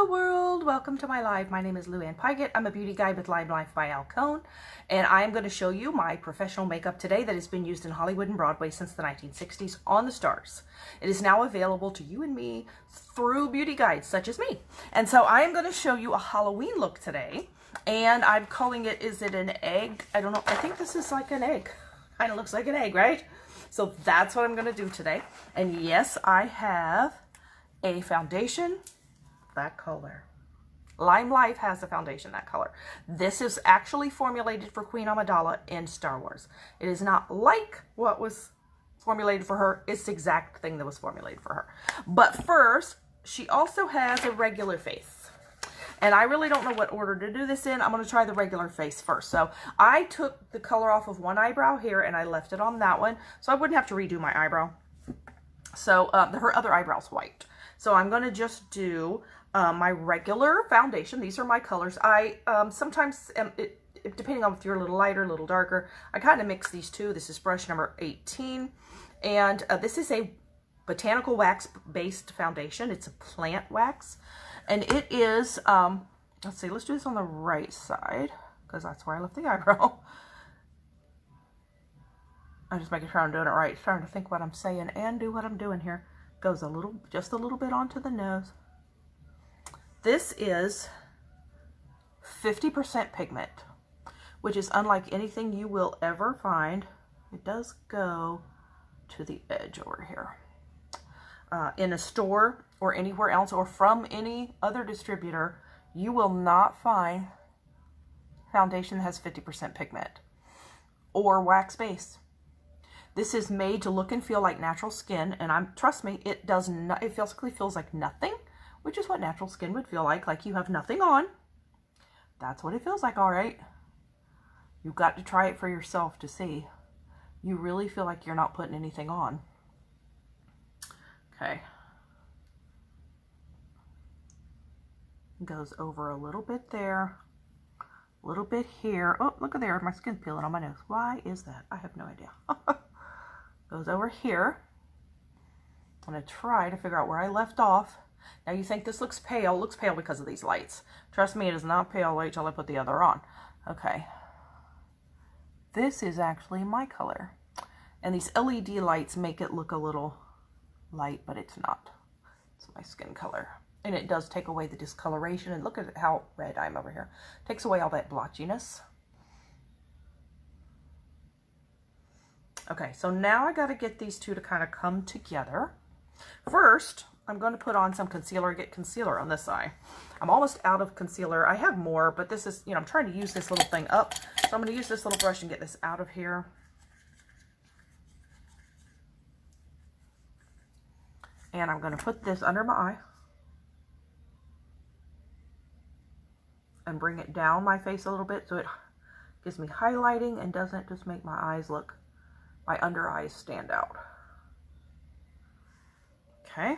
Hello world, welcome to my live. My name is Luann Pygott. I'm a beauty guide with Lime Life by Al Cohn, and I'm going to show you my professional makeup today that has been used in Hollywood and Broadway since the 1960s on the stars. It is now available to you and me through beauty guides such as me. And so I am going to show you a Halloween look today, and I'm calling it, is it an egg? I don't know. I think this is like an egg. Kind of looks like an egg, right? So that's what I'm going to do today. And yes, I have a foundation that color. Lime Life has a foundation that color. This is actually formulated for Queen Amidala in Star Wars. It is not like what was formulated for her. It's the exact thing that was formulated for her. But first, she also has a regular face. And I really don't know what order to do this in. I'm going to try the regular face first. So I took the color off of one eyebrow here and I left it on that one. So I wouldn't have to redo my eyebrow. So her other eyebrow's white. So I'm going to just do my regular foundation. These are my colors. I sometimes, depending on if you're a little lighter, a little darker, I kind of mix these two. This is brush number 18. And this is a botanical wax based foundation. It's a plant wax. And it is, let's see, let's do this on the right side because that's where I left the eyebrow. I'm just making sure I'm doing it right. Trying to think what I'm saying and do what I'm doing here. Goes just a little bit onto the nose. This is 50% pigment, which is unlike anything you will ever find. It does go to the edge over here. In a store or anywhere else or from any other distributor, you will not find foundation that has 50% pigment or wax base. This is made to look and feel like natural skin, and trust me, it does not. It basically feels like nothing, which is what natural skin would feel like you have nothing on. That's what it feels like, all right. You've got to try it for yourself to see. You really feel like you're not putting anything on. Okay. Goes over a little bit there, a little bit here. Oh, look at there, my skin's peeling on my nose. Why is that? I have no idea. Goes over here. I'm going to try to figure out where I left off. Now you think this looks pale. It looks pale because of these lights. Trust me, it is not pale. Wait till I put the other on. Okay. This is actually my color. And these LED lights make it look a little light, but it's not. It's my skin color. And it does take away the discoloration. And look at how red I am over here. Takes away all that blotchiness. Okay, so now I got to get these two to kind of come together. First, I'm going to put on some concealer. Get concealer on this eye. I'm almost out of concealer. I have more, but this is, I'm trying to use this little thing up. So I'm going to use this little brush and get this out of here. And I'm going to put this under my eye. And bring it down my face a little bit so it gives me highlighting and doesn't just make my eyes look, my under eyes stand out. Okay, I'm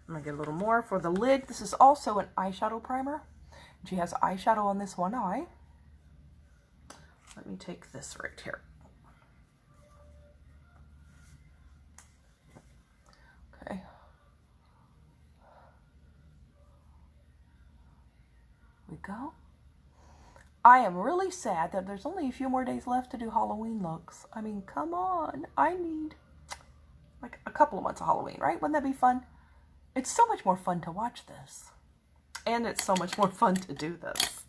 gonna get a little more for the lid. This is also an eyeshadow primer. She has eyeshadow on this one eye. Let me take this right here. Okay. We go. I am really sad that there's only a few more days left to do Halloween looks. I mean, come on. I need like a couple of months of Halloween, right? Wouldn't that be fun? It's so much more fun to watch this. And it's so much more fun to do this.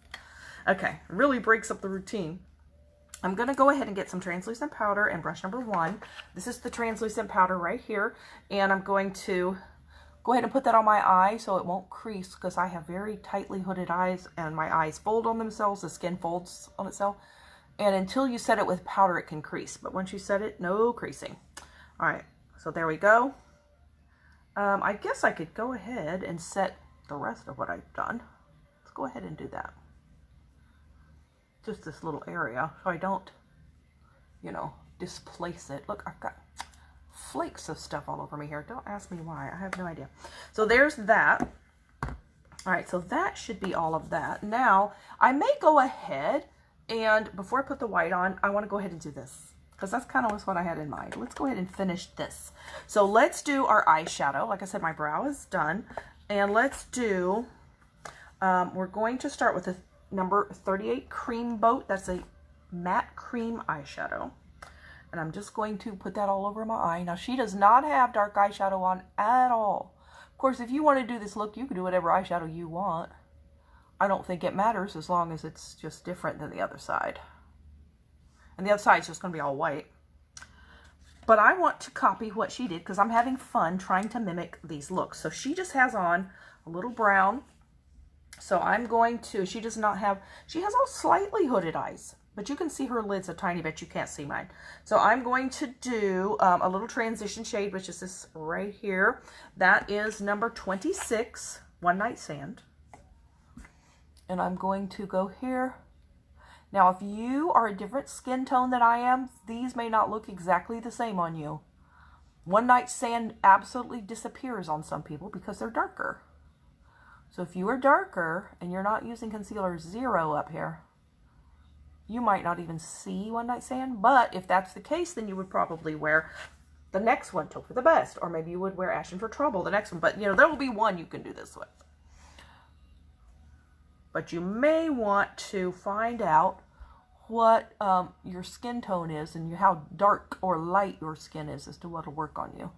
Okay, really breaks up the routine. I'm going to go ahead and get some translucent powder and brush number 1. This is the translucent powder right here. And I'm going to go ahead and put that on my eye so it won't crease because I have very tightly hooded eyes and my eyes fold on themselves. The skin folds on itself. And until you set it with powder, it can crease. But once you set it, no creasing. All right, so there we go. I guess I could go ahead and set the rest of what I've done. Let's go ahead and do that. Just this little area so I don't, displace it. Look, I've got flakes of stuff all over me here. Don't ask me why. I have no idea. So there's that. All right, so that should be all of that. Now, I may go ahead and before I put the white on, I want to go ahead and do this because that's kind of what I had in mind. Let's go ahead and finish this. So let's do our eyeshadow. Like I said, my brow is done. And let's do We're going to start with a number 38 Cream Boat. That's a matte cream eyeshadow. And I'm just going to put that all over my eye. Now, she does not have dark eyeshadow on at all. Of course, if you want to do this look, you can do whatever eyeshadow you want. I don't think it matters as long as it's just different than the other side. And the other side is just going to be all white. But I want to copy what she did because I'm having fun trying to mimic these looks. So she just has on a little brown. So I'm going to, she has all slightly hooded eyes. But you can see her lids a tiny bit. You can't see mine. So I'm going to do a little transition shade, which is this right here. That is number 26, One Night Stand. And I'm going to go here. Now, if you are a different skin tone than I am, these may not look exactly the same on you. One Night Stand absolutely disappears on some people because they're darker. So if you are darker and you're not using concealer 0 up here, you might not even see One Night Stand. But if that's the case, then you would probably wear the next one, Hope for the Best. Or maybe you would wear Ashen for Trouble, the next one. But, you know, there will be one you can do this with. But you may want to find out what your skin tone is and how dark or light your skin is as to what will work on you.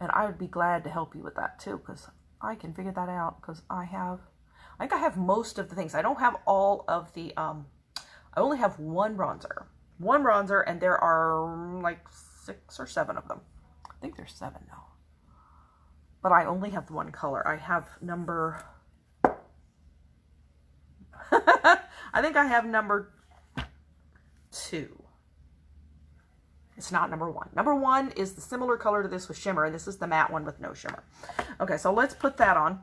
And I would be glad to help you with that too, because I can figure that out because I think I have most of the things. I don't have all of the, I only have one bronzer. And there are like 6 or 7 of them. I think there's 7 now. But I only have one color. I have number... I think I have number 2. It's not number 1. Number 1 is the similar color to this with shimmer, and this is the matte one with no shimmer. Okay, so let's put that on.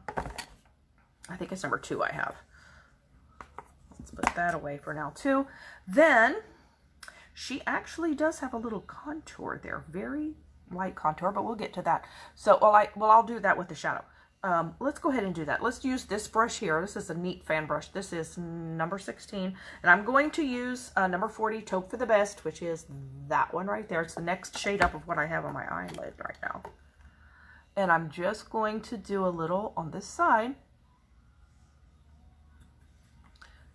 I think it's number 2 I have. Let's put that away for now too. Then she actually does have a little contour there, very light contour, but we'll get to that. So, I'll do that with the shadow. Let's go ahead and do that. Let's use this brush here. This is a neat fan brush. This is number 16. And I'm going to use number 40, Taupe for the Best, which is that one right there. It's the next shade up of what I have on my eyelid right now. And I'm just going to do a little on this side.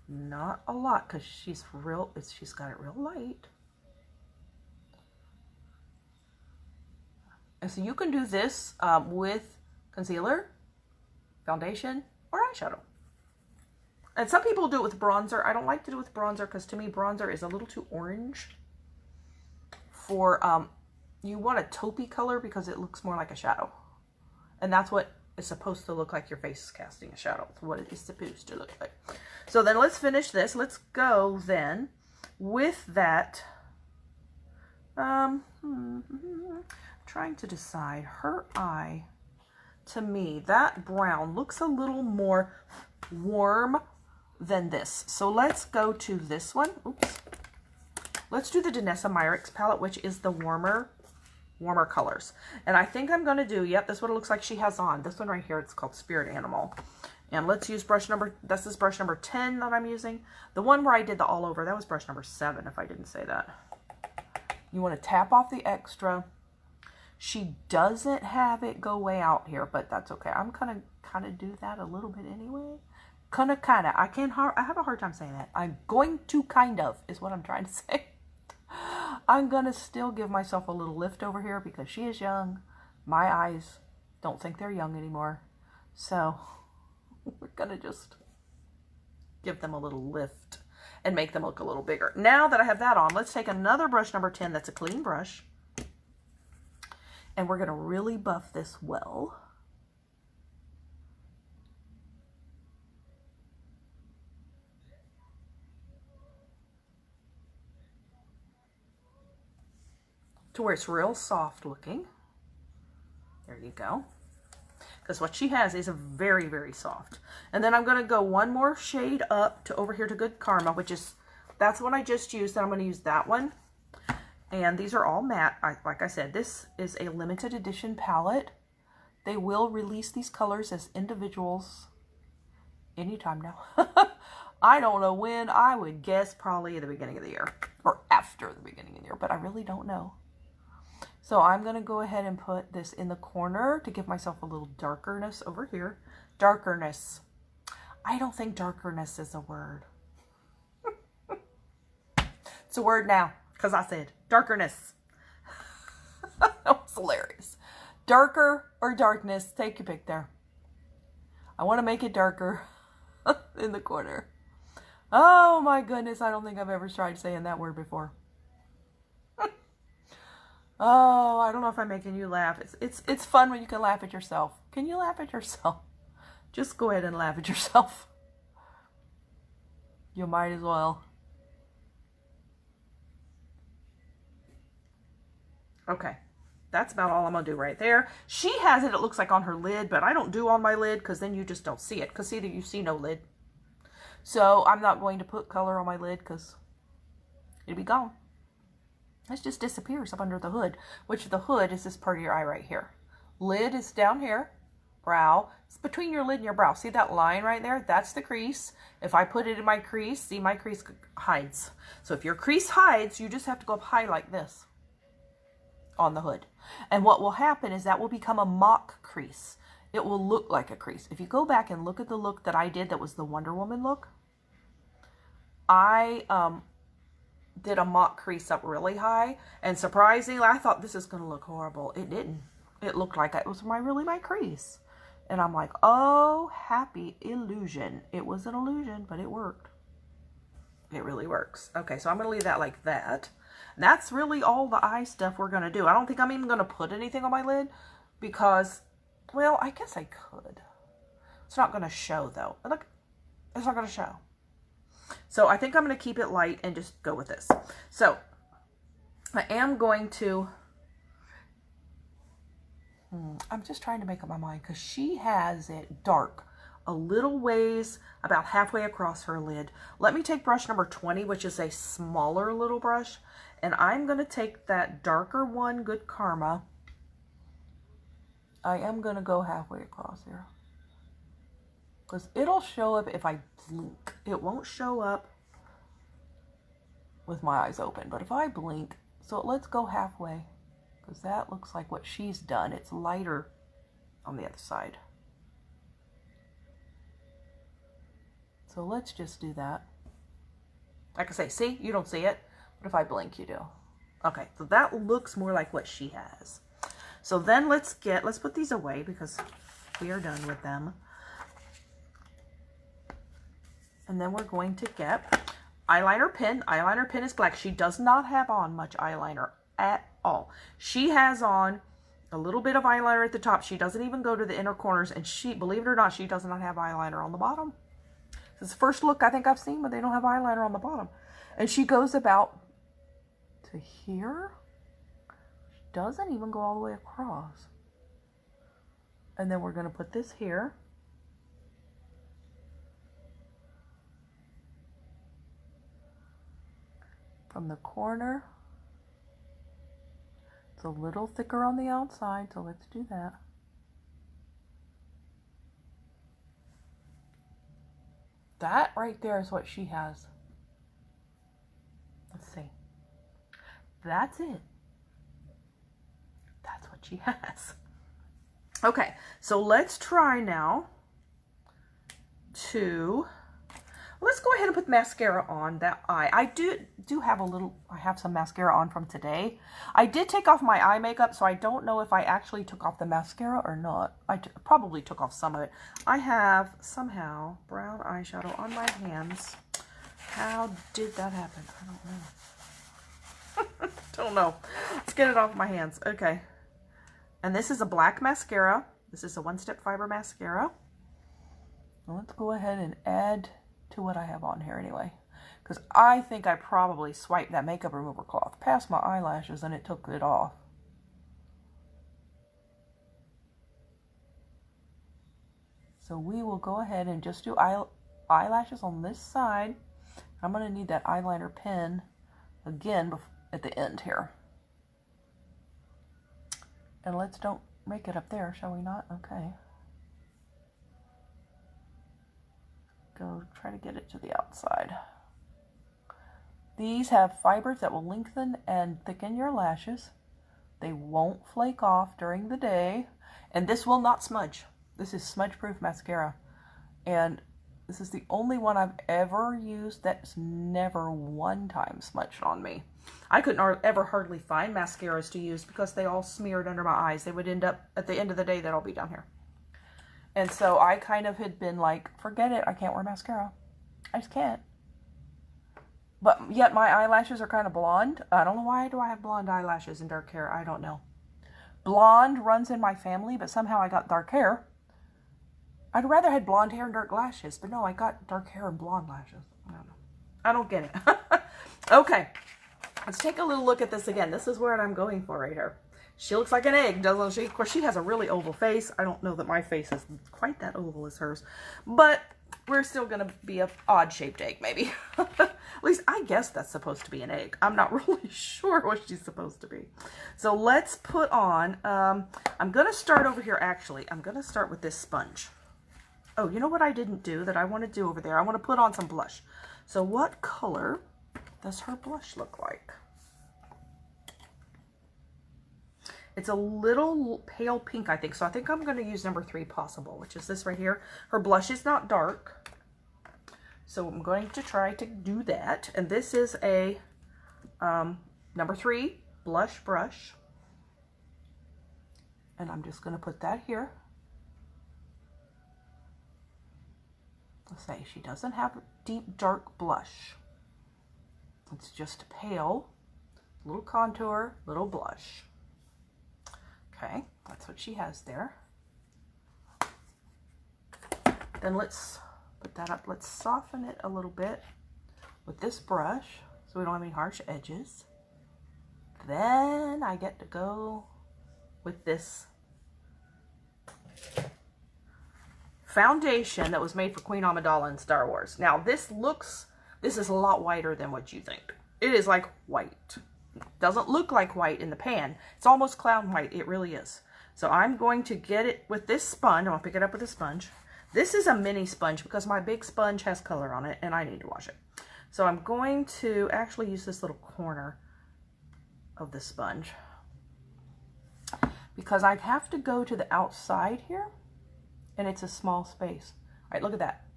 Not a lot because she's got it real light. And so you can do this with concealer, foundation, or eyeshadow. And some people do it with bronzer. I don't like to do it with bronzer because to me bronzer is a little too orange. For you want a taupey color because it looks more like a shadow. And that's what it's supposed to look like. Your face is casting a shadow. It's what it is supposed to look like. So then let's finish this. Let's go then with that. Trying to decide her eye. To me, that brown looks a little more warm than this. So let's go to this one. Oops. Let's do the Danessa Myricks palette, which is the warmer colors. And I think I'm going to do, yep, this is what it looks like she has on. This one right here, it's called Spirit Animal. And let's use brush number, this is brush number 10 that I'm using. The one where I did the all over, that was brush number 7, if I didn't say that. You want to tap off the extra. She doesn't have it go way out here, but that's okay. I'm gonna kind of do that a little bit anyway. Kind of. I have a hard time saying that. I'm going to kind of is what I'm trying to say. I'm gonna still give myself a little lift over here because she is young. My eyes don't think they're young anymore, so we're gonna just give them a little lift and make them look a little bigger. Now that I have that on, let's take another brush number 10. That's a clean brush. And we're going to really buff this well. To where it's real soft looking. There you go. Because what she has is a very, very soft. And then I'm going to go one more shade up to over here to Good Karma, which is, that's what I just used. Then I'm going to use that one. And these are all matte. Like I said, this is a limited edition palette. They will release these colors as individuals anytime now. I don't know when. I would guess probably at the beginning of the year. Or after the beginning of the year. But I really don't know. So I'm going to go ahead and put this in the corner to give myself a little darkerness over here. Darkerness. I don't think darkerness is a word. It's a word now, because I said darkerness. That was hilarious. Darker or darkness, take your pick there. I want to make it darker in the corner. Oh my goodness, I don't think I've ever tried saying that word before. Oh, I don't know if I'm making you laugh. It's fun when you can laugh at yourself. Can you laugh at yourself? Just go ahead and laugh at yourself. You might as well. Okay. That's about all I'm going to do right there. She has it looks like on her lid, but I don't do on my lid because then you just don't see it. Because see, you see no lid. So I'm not going to put color on my lid because it'll be gone. It just disappears up under the hood, which the hood is this part of your eye right here. Lid is down here. Brow. It's between your lid and your brow. See that line right there? That's the crease. If I put it in my crease, see my crease hides. So if your crease hides, you just have to go up high like this on the hood. And what will happen is that will become a mock crease. It will look like a crease. If you go back and look at the look that I did, that was the Wonder Woman look, I did a mock crease up really high, and surprisingly, I thought this is going to look horrible. It didn't. It looked like it was really my crease. And I'm like, oh, happy illusion. It was an illusion, but it worked. It really works. Okay, so I'm going to leave that like that. And that's really all the eye stuff we're going to do. I don't think I'm even going to put anything on my lid because, well, I guess I could. It's not going to show, though. Look, it's not going to show. So I think I'm going to keep it light and just go with this. So I am going to, I'm just trying to make up my mind because she has it dark a little ways, about halfway across her lid. Let me take brush number 20, which is a smaller little brush, and I'm going to take that darker one, Good Karma. I am going to go halfway across here because it'll show up if I blink. It won't show up with my eyes open, but if I blink, so let's go halfway because that looks like what she's done. It's lighter on the other side. So let's just do that. Like I say, see, you don't see it, but if I blink, you do. Okay, so that looks more like what she has. So then let's put these away because we are done with them. And then we're going to get eyeliner pen. Eyeliner pen is black. She does not have on much eyeliner at all. She has on a little bit of eyeliner at the top. She doesn't even go to the inner corners, and she, believe it or not, she does not have eyeliner on the bottom. It's the first look I think I've seen where they don't have eyeliner on the bottom. And she goes about to here. She doesn't even go all the way across. And then we're going to put this here. From the corner. It's a little thicker on the outside, so let's do that. That right there is what she has. Let's see. That's it. That's what she has. Okay, so let's try now to, let's go ahead and put mascara on that eye. I do have a little, I have some mascara on from today. I did take off my eye makeup, so I don't know if I actually took off the mascara or not. I probably took off some of it. I have somehow brown eyeshadow on my hands. How did that happen? I don't know. Don't know. Let's get it off my hands. Okay. And this is a black mascara. This is a One Step Fiber mascara. Now let's go ahead and add to what I have on here anyway. Because I think I probably swiped that makeup remover cloth past my eyelashes and it took it off. So we will go ahead and just do eyelashes on this side. I'm going to need that eyeliner pen again at the end here. And let's don't make it up there, shall we not? Okay. Go try to get it to the outside. These have fibers that will lengthen and thicken your lashes. They won't flake off during the day. And this will not smudge. This is smudge-proof mascara. And This is the only one I've ever used that's never one time smudged on me. I couldn't ever hardly find mascaras to use because they all smeared under my eyes. They would end up, at the end of the day, they'd all be down here. And so I kind of had been like, forget it, I can't wear mascara. I just can't. But yet my eyelashes are kind of blonde. I don't know why do I have blonde eyelashes and dark hair. I don't know. Blonde runs in my family, but somehow I got dark hair. I'd rather had blonde hair and dark lashes, but no, I got dark hair and blonde lashes. I don't know. I don't get it. Okay, let's take a little look at this again. This is what I'm going for right here. She looks like an egg, doesn't she? Of course, she has a really oval face. I don't know that my face is quite that oval as hers, but we're still going to be an odd-shaped egg, maybe. At least I guess that's supposed to be an egg. I'm not really sure what she's supposed to be. So let's put on, I'm going to start over here, actually. I'm going to start with this sponge. Oh, you know what I didn't do that I want to do over there? I want to put on some blush. So what color does her blush look like? It's a little pale pink, I think. So I think I'm going to use number 3 Possible, which is this right here. Her blush is not dark. So I'm going to try to do that. And this is a number 3 blush brush. And I'm just going to put that here. Let's say she doesn't have deep dark blush. It's just pale, little contour, little blush. Okay, that's what she has there. Then let's put that up. Let's soften it a little bit with this brush so we don't have any harsh edges. Then I get to go with this foundation that was made for Queen Amidala in Star Wars. Now this is a lot whiter than what you think. It is like white. Doesn't look like white in the pan. It's almost clown white. It really is. So I'm going to get it with this sponge. I'm going to pick it up with a sponge. This is a mini sponge because my big sponge has color on it and I need to wash it. So I'm going to actually use this little corner of the sponge because I have to go to the outside here and it's a small space. All right, look at that.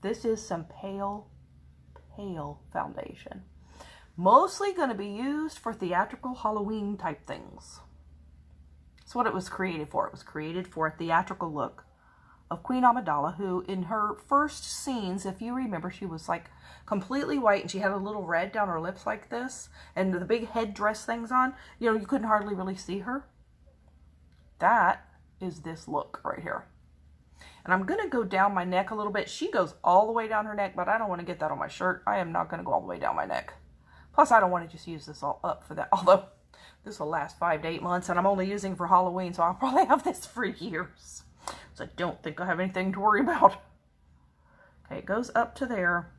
This is some pale foundation. Mostly going to be used for theatrical Halloween type things. That's what it was created for. It was created for a theatrical look of Queen Amidala, who in her first scenes, if you remember, she was like completely white and she had a little red down her lips like this and the big headdress things on. You know, you couldn't hardly really see her. That is this look right here. And I'm going to go down my neck a little bit. She goes all the way down her neck, but I don't want to get that on my shirt. I am not going to go all the way down my neck. Plus, I don't want to just use this all up for that. Although, this will last 5 to 8 months, and I'm only using for Halloween, so I'll probably have this for years. So I don't think I have anything to worry about. Okay, it goes up to there.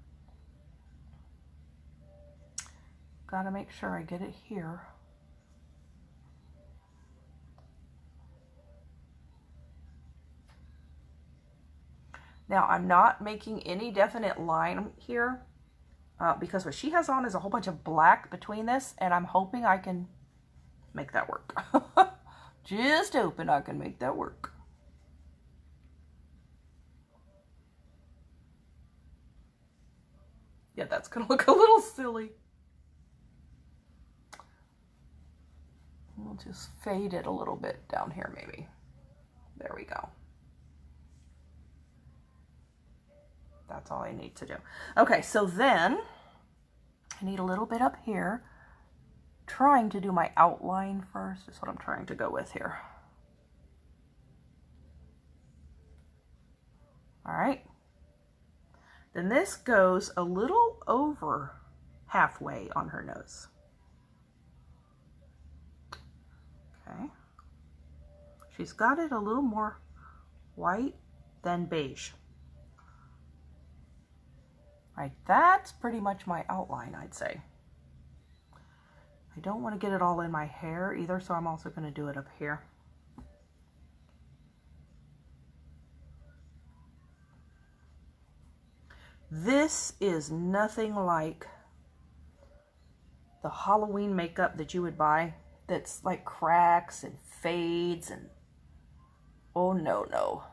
Gotta make sure I get it here. Now, I'm not making any definite line here because what she has on is a whole bunch of black between this, and I'm hoping I can make that work. Just hoping I can make that work. Yeah, that's going to look a little silly. We'll just fade it a little bit down here maybe. There we go. That's all I need to do. Okay, so then I need a little bit up here. Trying to do my outline first is what I'm trying to go with here. All right. Then this goes a little over halfway on her nose. Okay. She's got it a little more white than beige. Right, that's pretty much my outline, I'd say. I don't want to get it all in my hair either, so I'm also going to do it up here. This is nothing like the Halloween makeup that you would buy that's like cracks and fades and oh no.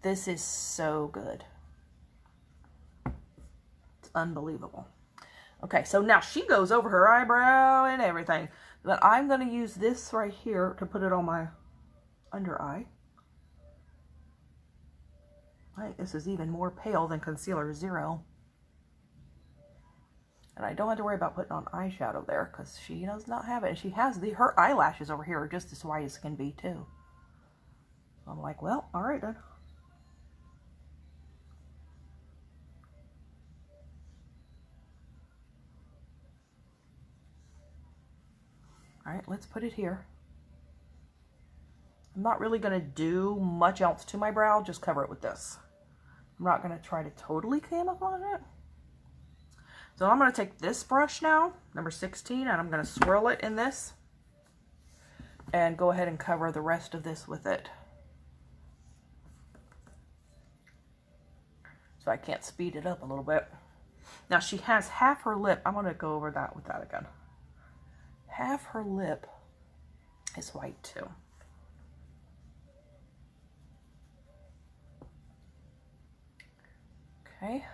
This is so good. It's unbelievable. Okay, so now she goes over her eyebrow and everything. But I'm going to use this right here to put it on my under eye. I think this is even more pale than Concealer Zero. And I don't have to worry about putting on eyeshadow there because she does not have it. And she has her eyelashes over here are just as white as can be too. So I'm like, well, all right then. All right, let's put it here. I'm not really going to do much else to my brow, just cover it with this. I'm not going to try to totally camouflage it. So I'm going to take this brush now, number 16, and I'm going to swirl it in this and go ahead and cover the rest of this with it. So I can't speed it up a little bit. Now she has half her lip. I'm going to go over that with that again. Half her lip is white too. Okay.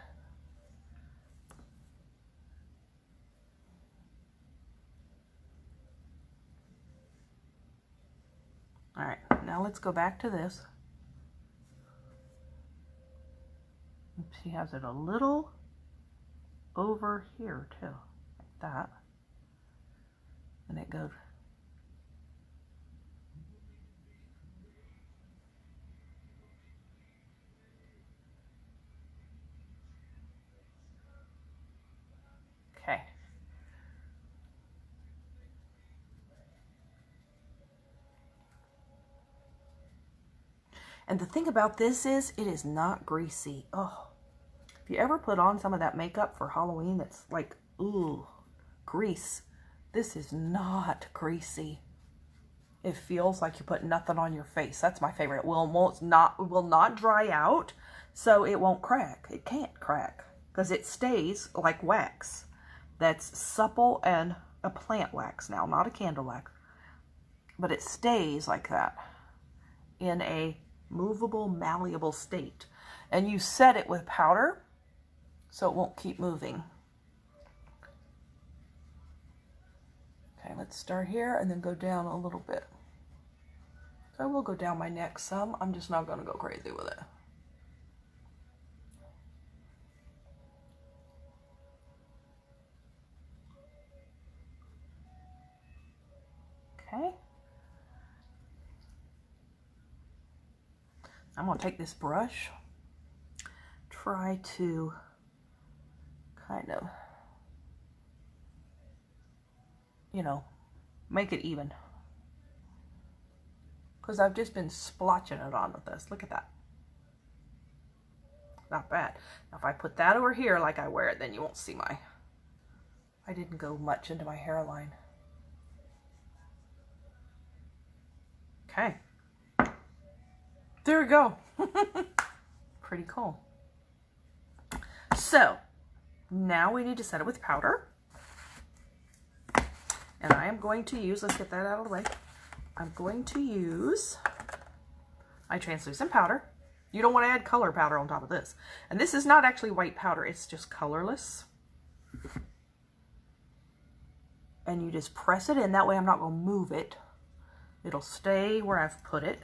All right, now let's go back to this. She has it a little over here too, like that. And it goes. Okay. And the thing about this is, it is not greasy. Oh, if you ever put on some of that makeup for Halloween that's like, ooh, grease, this is not greasy. It feels like you put nothing on your face. That's my favorite. It will not dry out, so it won't crack. It can't crack because it stays like wax. That's supple and a plant wax now, not a candle wax. But it stays like that in a movable, malleable state. And you set it with powder so it won't keep moving. Okay, let's start here and then go down a little bit. So I will go down my neck some. I'm just not going to go crazy with it. Okay. I'm going to take this brush, try to kind of, you know, make it even. Because I've just been splotching it on with this. Look at that. Not bad. Now if I put that over here like I wear it, then you won't see my, I didn't go much into my hairline. Okay. There we go. Pretty cool. So now we need to set it with powder. And I am going to use, let's get that out of the way. I'm going to use my translucent powder. You don't want to add color powder on top of this. And this is not actually white powder, it's just colorless. And you just press it in, that way I'm not going to move it. It'll stay where I've put it.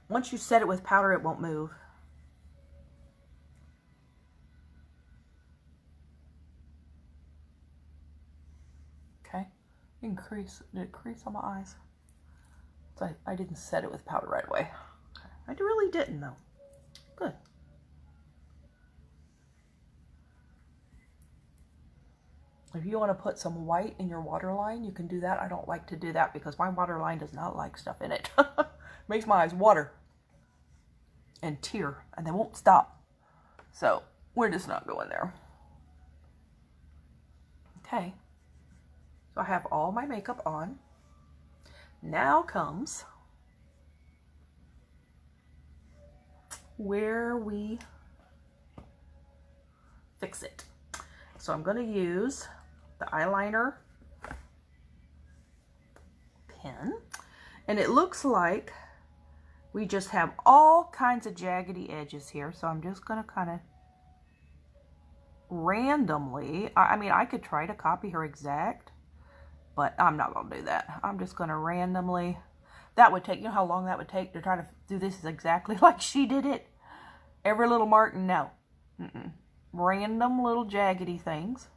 Once you set it with powder, it won't move. Okay, increase on my eyes. So I didn't set it with powder right away. I really didn't though. Good. If you want to put some white in your waterline, you can do that. I don't like to do that because my waterline does not like stuff in it. Makes my eyes water and tear, and they won't stop. So we're just not going there. Okay. So I have all my makeup on. Now comes where we fix it. So I'm going to use the eyeliner pen, and it looks like we just have all kinds of jaggedy edges here. So I'm just going to kind of randomly, I mean, I could try to copy her exact, but I'm not going to do that. I'm just going to randomly, that would take, you know how long that would take to try to do this exactly like she did it? Every little mark, no. Random little jaggedy things.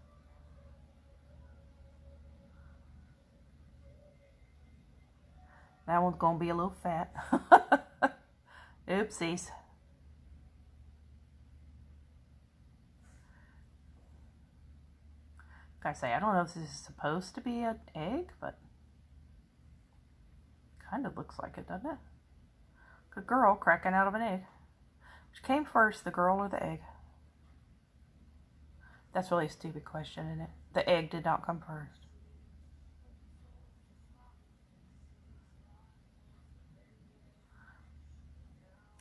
That one's going to be a little fat. Oopsies. Like I say, I don't know if this is supposed to be an egg, but kind of looks like it, doesn't it? A girl cracking out of an egg. Which came first, the girl or the egg? That's really a stupid question, isn't it? The egg did not come first.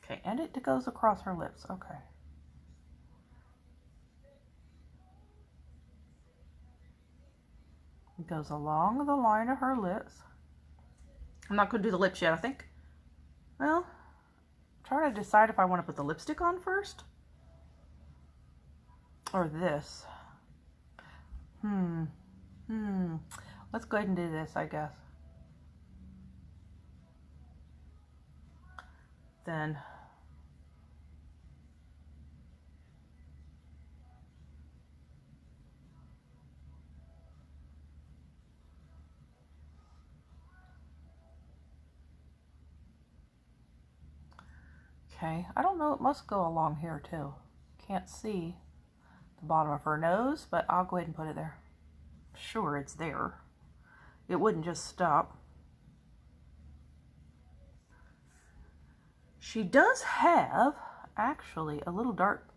Okay, and it goes across her lips. Okay. It goes along the line of her lips. I'm not going to do the lips yet, I think. Well, I'm trying to decide if I want to put the lipstick on first. Or this. Let's go ahead and do this, I guess. Then okay, I don't know, it must go along here too. Can't see the bottom of her nose, but I'll go ahead and put it there. Sure, it's there. It wouldn't just stop. She does have, actually, a little dark,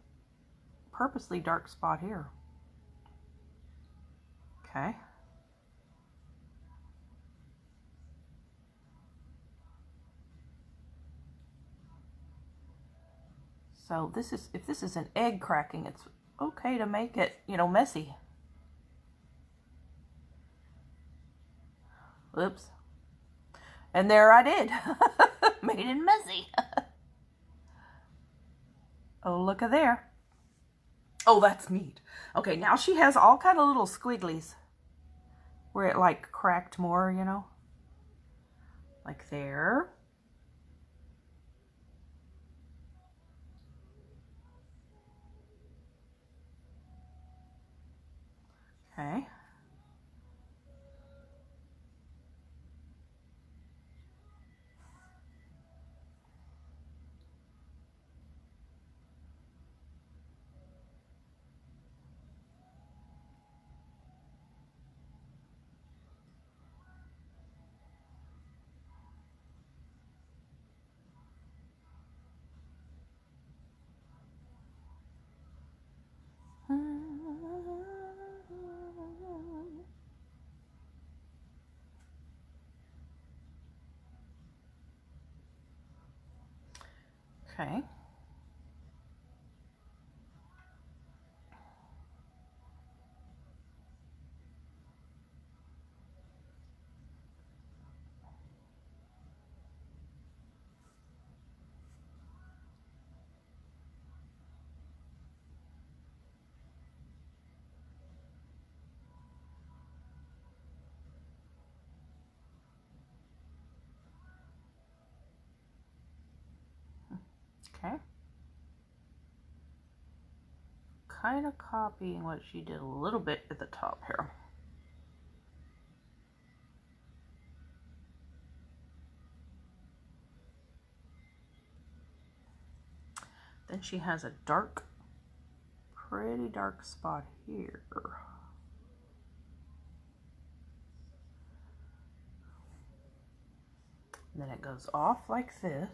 purposely dark spot here. Okay. So this is, if this is an egg cracking, it's okay to make it, you know, messy. Oops. And there I did. Made it messy. Oh, look at there. Oh, that's neat. Okay, now she has all kind of little squigglies where it like cracked more, you know, like there. Okay. Okay. Okay. Kind of copying what she did a little bit at the top here. Then she has a dark, pretty dark spot here. And then it goes off like this.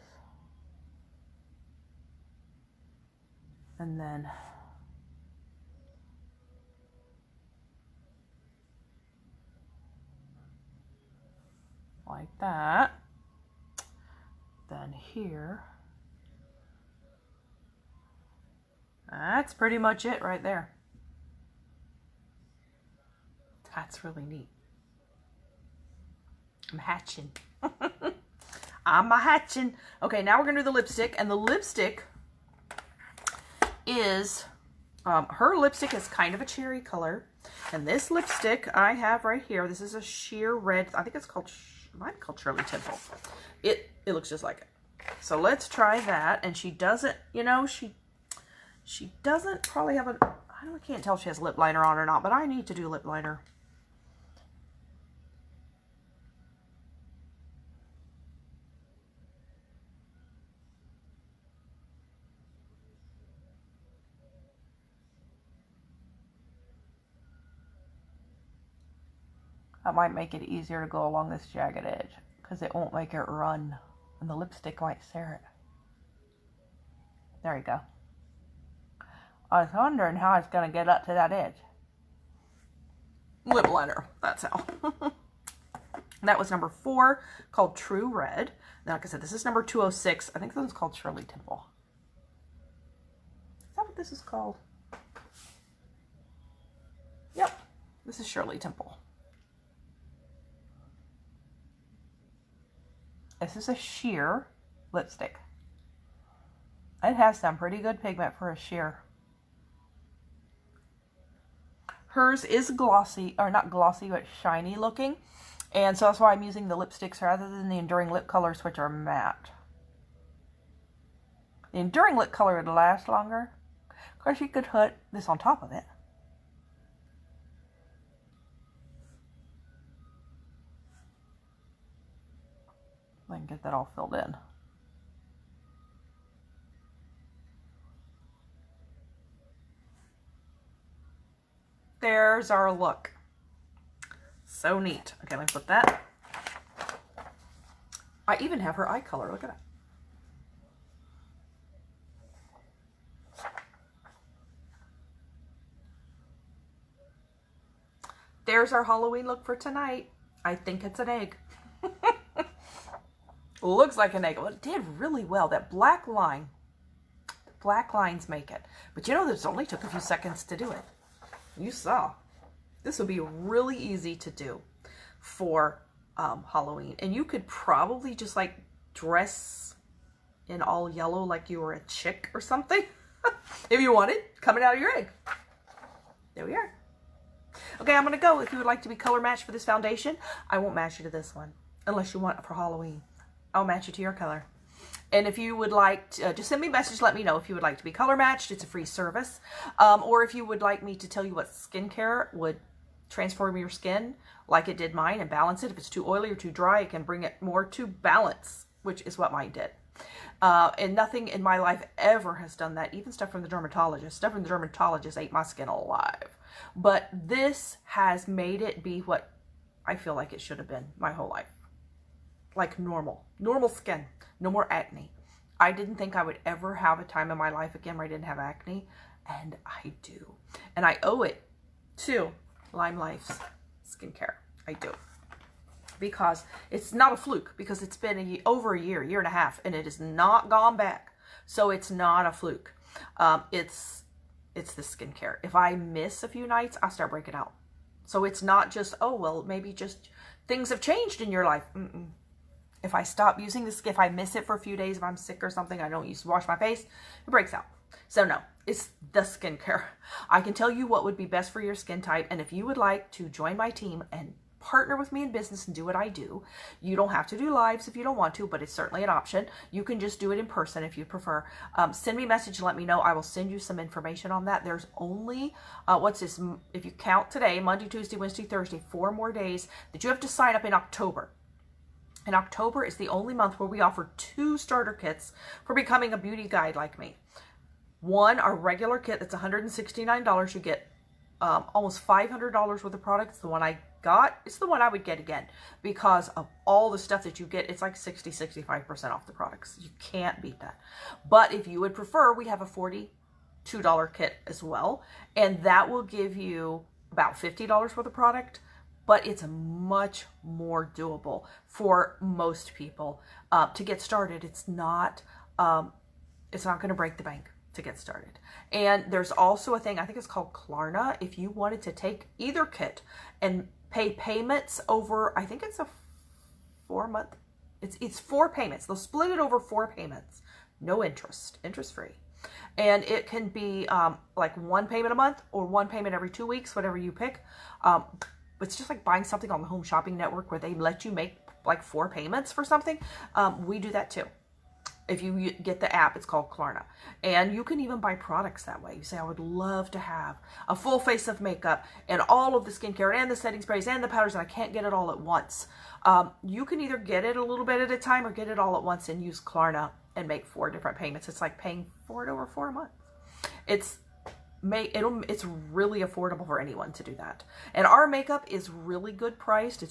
And then like that. Then here. That's pretty much it right there. That's really neat. I'm hatching. I'm a hatching. Okay, now we're gonna do the lipstick, and the lipstick is Her lipstick is kind of a cherry color. And this lipstick I have right here, this is a sheer red. I think it's called, it might be called Shirley Temple. It looks just like it. So let's try that. And she doesn't, you know, she doesn't probably have I can't tell if she has lip liner on or not, but I need to do lip liner. That might make it easier to go along this jagged edge because it won't make it run and the lipstick might sear it. There you go. I was wondering how it's going to get up to that edge. Lip liner, that's how. That was number 4, called True Red. Now, like I said, this is number 206. I think this one's called Shirley Temple. Is that what this is called? Yep, this is Shirley Temple. This is a sheer lipstick. It has some pretty good pigment for a sheer. Hers is glossy, or not glossy, but shiny looking. And so that's why I'm using the lipsticks rather than the Enduring Lip colors, which are matte. The Enduring Lip color would last longer. Of course, you could put this on top of it. I can get that all filled in. There's our look. So neat. Okay, let me put that. I even have her eye color. Look at that. There's our Halloween look for tonight. I think it's an egg. Looks like an egg. Well, it did really well. That black line. The black lines make it. But you know, this only took a few seconds to do it. You saw. This would be really easy to do for Halloween. And you could probably just like dress in all yellow like you were a chick or something. If you wanted, coming out of your egg. There we are. Okay, I'm going to go. If you would like to be color matched for this foundation, I won't match you to this one. Unless you want it for Halloween. I'll match it to your color. And if you would like to, just send me a message, let me know if you would like to be color matched. It's a free service. Or if you would like me to tell you what skincare would transform your skin like it did mine and balance it. If it's too oily or too dry, it can bring it more to balance, which is what mine did. And nothing in my life ever has done that. Even stuff from the dermatologist. Stuff from the dermatologist ate my skin alive. But this has made it be what I feel like it should have been my whole life. Like normal skin, no more acne. I didn't think I would ever have a time in my life again where I didn't have acne, and I do. And I owe it to Lyme Life's skincare. I do. Because it's not a fluke, because it's been over a year and a half, and it has not gone back. So it's not a fluke. It's the skincare. If I miss a few nights, I start breaking out. So it's not just, oh, well, maybe just things have changed in your life. If I stop using this, if I miss it for a few days, if I'm sick or something, I don't use to wash my face, it breaks out. So no, it's the skincare. I can tell you what would be best for your skin type. And if you would like to join my team and partner with me in business and do what I do, you don't have to do lives if you don't want to, but it's certainly an option. You can just do it in person if you prefer. Send me a message and let me know. I will send you some information on that. There's only, if you count today, Monday, Tuesday, Wednesday, Thursday, 4 more days that you have to sign up in October. And October is the only month where we offer 2 starter kits for becoming a beauty guide like me. One, our regular kit that's $169. You get almost $500 worth of products. The one I got, it's the one I would get again because of all the stuff that you get. It's like 60-65% off the products. You can't beat that. But if you would prefer, we have a $42 kit as well. And that will give you about $50 worth of product. But it's much more doable for most people to get started. It's not going to break the bank to get started. And there's also a thing, I think it's called Klarna. If you wanted to take either kit and pay payments over, I think it's a 4-month, it's 4 payments. They'll split it over 4 payments. No interest, interest free. And it can be like one payment a month or one payment every 2 weeks, whatever you pick. It's just like buying something on the Home Shopping Network where they let you make like 4 payments for something. We do that too. If you get the app, it's called Klarna. And you can even buy products that way. You say, I would love to have a full face of makeup and all of the skincare and the setting sprays and the powders, and I can't get it all at once. You can either get it a little bit at a time or get it all at once and use Klarna and make 4 different payments. It's like paying for it over 4 months. It's really affordable for anyone to do that. And our makeup is really good priced.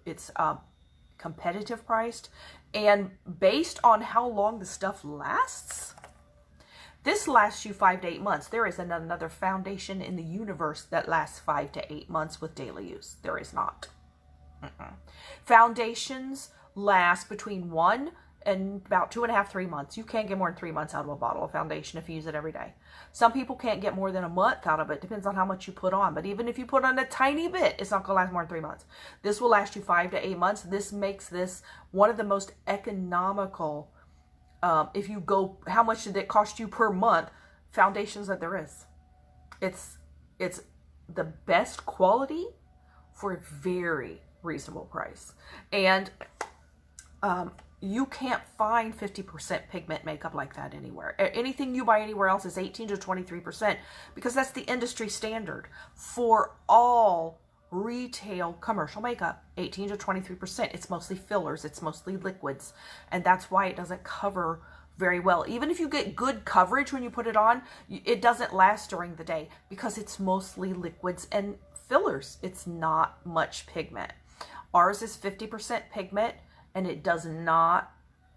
It's competitive priced, and based on how long the stuff lasts, this lasts you 5 to 8 months. There is another foundation in the universe that lasts 5 to 8 months with daily use. There is not. Foundations last between 1 and about 2.5, 3 months. You can't get more than 3 months out of a bottle of foundation if you use it every day. Some people can't get more than a month out of it. Depends on how much you put on. But even if you put on a tiny bit, it's not going to last more than 3 months. This will last you 5 to 8 months. This makes this one of the most economical, if you go, how much did it cost you per month, foundations that there is. It's the best quality for a very reasonable price. And you can't find 50% pigment makeup like that anywhere. Anything you buy anywhere else is 18 to 23% because that's the industry standard for all retail commercial makeup. 18 to 23%. It's mostly fillers. It's mostly liquids. And that's why it doesn't cover very well. Even if you get good coverage when you put it on, it doesn't last during the day because it's mostly liquids and fillers. It's not much pigment. Ours is 50% pigment, and it does not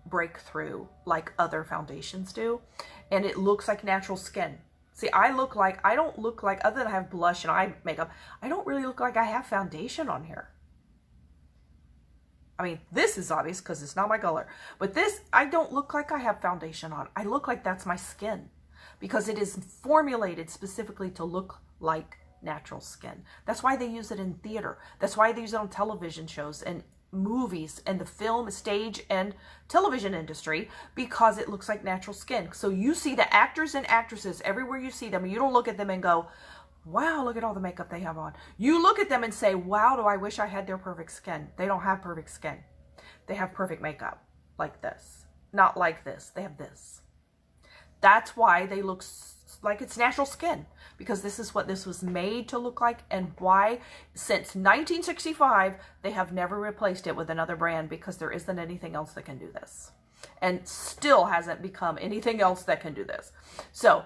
break through like other foundations do. And it looks like natural skin. See, I don't look like, other than I have blush and eye makeup, I don't really look like I have foundation on here. I mean, this is obvious because it's not my color. But this, I don't look like I have foundation on. I look like that's my skin because it is formulated specifically to look like natural skin. That's why they use it in theater. That's why they use it on television shows and movies and the film, stage, and television industry, because it looks like natural skin. So you see the actors and actresses everywhere you see them. You don't look at them and go, wow, look at all the makeup they have on. You look at them and say, wow, do I wish I had their perfect skin. They don't have perfect skin. They have perfect makeup like this. Not like this. They have this. That's why they look like it's natural skin, because this is what this was made to look like, and why since 1965 they have never replaced it with another brand, because there isn't anything else that can do this, and still hasn't become anything else that can do this. So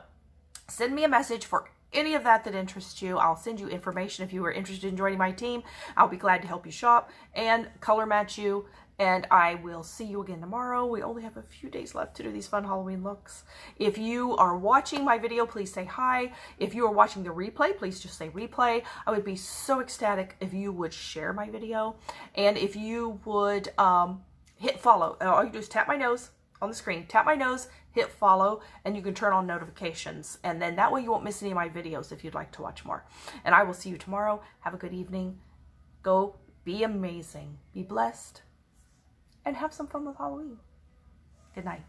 send me a message for any of that interests you. I'll send you information if you are interested in joining my team. I'll be glad to help you shop and color match you. And I will see you again tomorrow. We only have a few days left to do these fun Halloween looks. If you are watching my video, please say hi. If you are watching the replay, please just say replay. I would be so ecstatic if you would share my video. And if you would hit follow. All you do is tap my nose on the screen. Tap my nose, hit follow, and you can turn on notifications. And then that way you won't miss any of my videos if you'd like to watch more. And I will see you tomorrow. Have a good evening. Go be amazing. Be blessed. And have some fun with Halloween. Good night.